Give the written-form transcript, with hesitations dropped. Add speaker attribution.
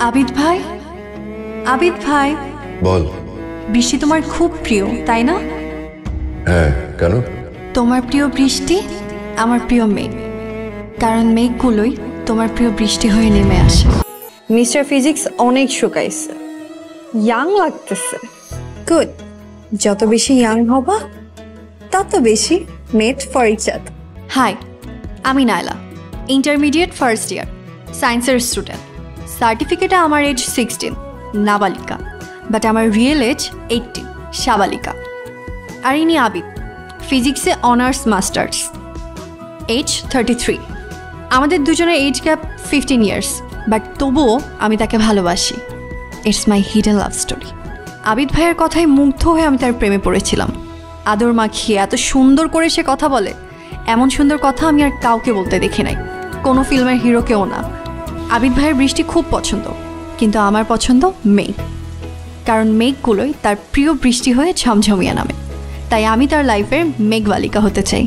Speaker 1: আবিদ ভাই, আবিদ ভাই,
Speaker 2: বল।
Speaker 1: বৃষ্টি তোমার খুব প্রিয় তাই না?
Speaker 2: হ্যাঁ, কেন?
Speaker 1: তোমার প্রিয় বৃষ্টি আমার প্রিয় মেঘ, কারণ মেঘগুলোই তোমার প্রিয় বৃষ্টি হয়ে নেমে আসে।
Speaker 3: মিস্টার ফিজিক্স অনেক শুকাইছে, ইয়াং লাগতেছে। গুড, যত বেশি ইয়াং হবা তত বেশি made for each other.
Speaker 1: Hi, আমি নাইলা, ইন্টারমিডিয়েট ফার্স্ট ইয়ার, সায়েন্সের স্টুডেন্ট। সার্টিফিকেটে আমার এজ 16, নাবালিকা, বাট আমার রিয়েল এজ 18, সাবালিকা। আর ইনি আবিদ, ফিজিক্সে অনার্স মাস্টার্স, এজ 33। আমাদের দুজনের এজ গ্যাপ 15 ইয়ার্স, বাট তবুও আমি তাকে ভালোবাসি। It's my hidden love story. Abid ভাইয়ের কথায় মুগ্ধ হয়ে আমি তার প্রেমে পড়েছিলাম। আদর মাখিয়ে এত সুন্দর করে সে কথা বলে, এমন সুন্দর কথা আমি আর কাউকে বলতে দেখি নাই, কোনো ফিল্মের হিরোকেও না। আবিদ ভাইয়ের বৃষ্টি খুব পছন্দ, কিন্তু আমার পছন্দ মেঘ, কারণ মেঘগুলোই তার প্রিয় বৃষ্টি হয়ে ঝমঝমিয়ে নামে। তাই আমি তার লাইফের মেঘবালিকা হতে চাই।